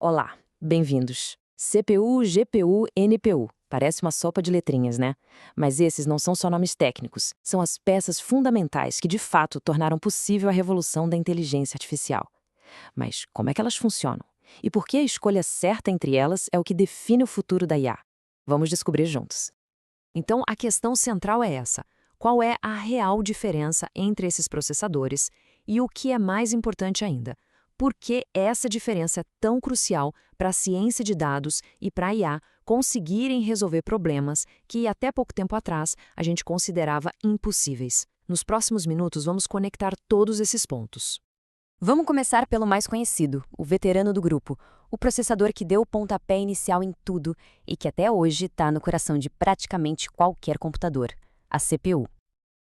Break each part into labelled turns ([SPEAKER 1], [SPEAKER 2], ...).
[SPEAKER 1] Olá, bem-vindos. CPU, GPU, NPU. Parece uma sopa de letrinhas, né? Mas esses não são só nomes técnicos, são as peças fundamentais que de fato tornaram possível a revolução da inteligência artificial. Mas como é que elas funcionam? E por que a escolha certa entre elas é o que define o futuro da IA? Vamos descobrir juntos. Então, a questão central é essa: qual é a real diferença entre esses processadores e, o que é mais importante ainda, por que essa diferença é tão crucial para a ciência de dados e para a IA conseguirem resolver problemas que, até pouco tempo atrás, a gente considerava impossíveis? Nos próximos minutos, vamos conectar todos esses pontos. Vamos começar pelo mais conhecido, o veterano do grupo, o processador que deu o pontapé inicial em tudo e que até hoje está no coração de praticamente qualquer computador, a CPU.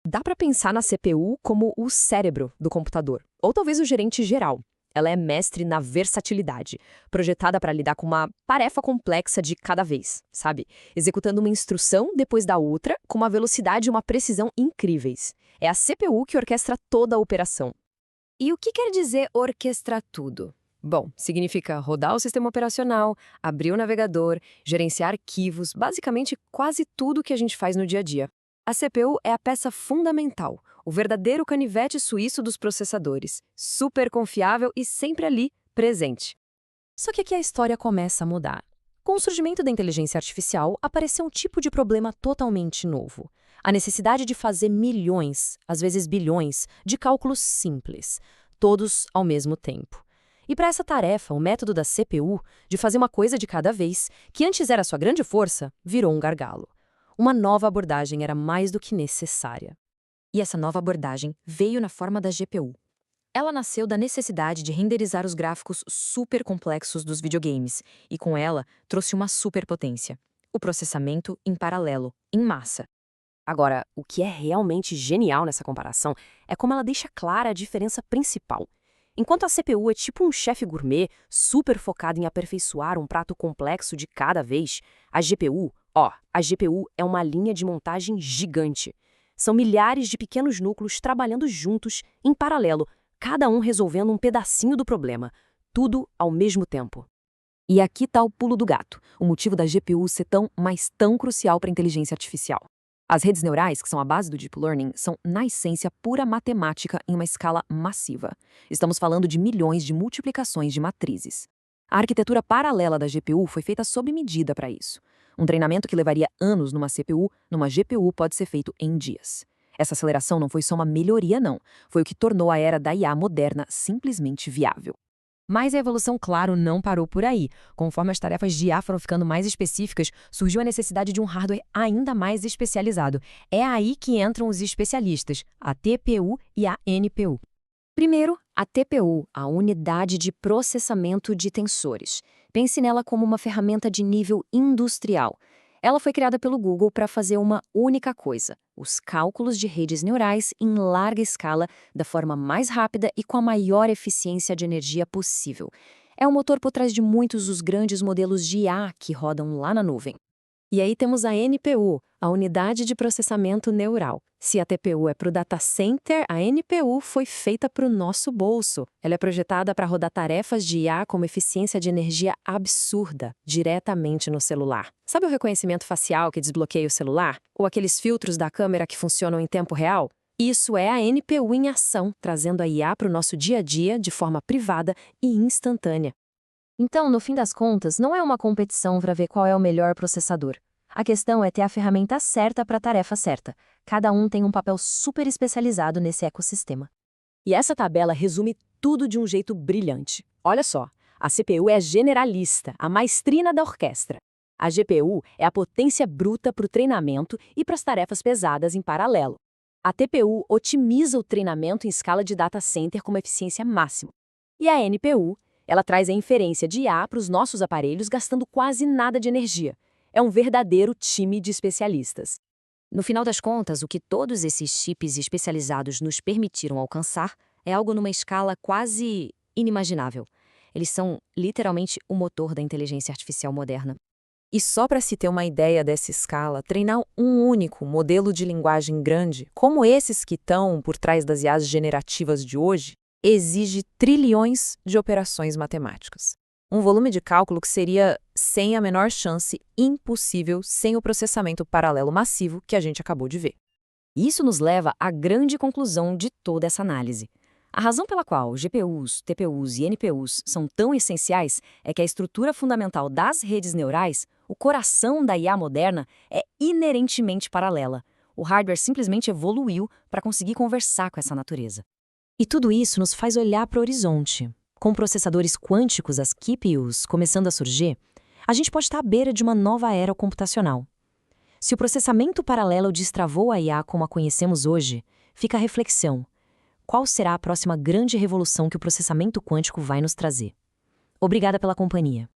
[SPEAKER 1] Dá para pensar na CPU como o cérebro do computador, ou talvez o gerente geral. Ela é mestre na versatilidade, projetada para lidar com uma tarefa complexa de cada vez, sabe? Executando uma instrução depois da outra, com uma velocidade e uma precisão incríveis. É a CPU que orquestra toda a operação. E o que quer dizer orquestrar tudo? Bom, significa rodar o sistema operacional, abrir o navegador, gerenciar arquivos, basicamente quase tudo que a gente faz no dia a dia. A CPU é a peça fundamental, o verdadeiro canivete suíço dos processadores, super confiável e sempre ali, presente. Só que aqui a história começa a mudar. Com o surgimento da inteligência artificial, apareceu um tipo de problema totalmente novo. A necessidade de fazer milhões, às vezes bilhões, de cálculos simples, todos ao mesmo tempo. E para essa tarefa, o método da CPU, de fazer uma coisa de cada vez, que antes era sua grande força, virou um gargalo. Uma nova abordagem era mais do que necessária. E essa nova abordagem veio na forma da GPU. Ela nasceu da necessidade de renderizar os gráficos super complexos dos videogames, e com ela trouxe uma superpotência: o processamento em paralelo, em massa. Agora, o que é realmente genial nessa comparação é como ela deixa clara a diferença principal. Enquanto a CPU é tipo um chefe gourmet super focado em aperfeiçoar um prato complexo de cada vez, a GPU é uma linha de montagem gigante. São milhares de pequenos núcleos trabalhando juntos, em paralelo, cada um resolvendo um pedacinho do problema, tudo ao mesmo tempo. E aqui está o pulo do gato, o motivo da GPU ser tão, mas tão crucial para a inteligência artificial. As redes neurais, que são a base do Deep Learning, são, na essência, pura matemática em uma escala massiva. Estamos falando de milhões de multiplicações de matrizes. A arquitetura paralela da GPU foi feita sob medida para isso. Um treinamento que levaria anos numa GPU pode ser feito em dias. Essa aceleração não foi só uma melhoria, não. Foi o que tornou a era da IA moderna simplesmente viável. Mas a evolução, claro, não parou por aí. Conforme as tarefas de IA foram ficando mais específicas, surgiu a necessidade de um hardware ainda mais especializado. É aí que entram os especialistas, a TPU e a NPU. Primeiro, a TPU, a unidade de processamento de tensores. Pense nela como uma ferramenta de nível industrial. Ela foi criada pelo Google para fazer uma única coisa: os cálculos de redes neurais em larga escala, da forma mais rápida e com a maior eficiência de energia possível. É o motor por trás de muitos dos grandes modelos de IA que rodam lá na nuvem. E aí temos a NPU, a unidade de processamento neural. Se a TPU é para o data center, a NPU foi feita para o nosso bolso. Ela é projetada para rodar tarefas de IA com uma eficiência de energia absurda, diretamente no celular. Sabe o reconhecimento facial que desbloqueia o celular? Ou aqueles filtros da câmera que funcionam em tempo real? Isso é a NPU em ação, trazendo a IA para o nosso dia a dia de forma privada e instantânea. Então, no fim das contas, não é uma competição para ver qual é o melhor processador. A questão é ter a ferramenta certa para a tarefa certa. Cada um tem um papel super especializado nesse ecossistema. E essa tabela resume tudo de um jeito brilhante. Olha só, a CPU é generalista, a maestrina da orquestra. A GPU é a potência bruta para o treinamento e para as tarefas pesadas em paralelo. A TPU otimiza o treinamento em escala de data center com uma eficiência máxima. E a NPU, ela traz a inferência de IA para os nossos aparelhos gastando quase nada de energia. É um verdadeiro time de especialistas. No final das contas, o que todos esses chips especializados nos permitiram alcançar é algo numa escala quase inimaginável. Eles são literalmente o motor da inteligência artificial moderna. E só para se ter uma ideia dessa escala, treinar um único modelo de linguagem grande, como esses que estão por trás das IAs generativas de hoje, exige trilhões de operações matemáticas.
[SPEAKER 2] Um volume de cálculo que seria sem a menor chance, impossível, sem o processamento paralelo massivo que a gente acabou de ver.
[SPEAKER 1] Isso nos leva à grande conclusão de toda essa análise. A razão pela qual GPUs, TPUs e NPUs são tão essenciais é que a estrutura fundamental das redes neurais, o coração da IA moderna, é inerentemente paralela. O hardware simplesmente evoluiu para conseguir conversar com essa natureza. E tudo isso nos faz olhar para o horizonte. Com processadores quânticos, as QPUs, começando a surgir, a gente pode estar à beira de uma nova era computacional. Se o processamento paralelo destravou a IA como a conhecemos hoje, fica a reflexão. Qual será a próxima grande revolução que o processamento quântico vai nos trazer? Obrigada pela companhia.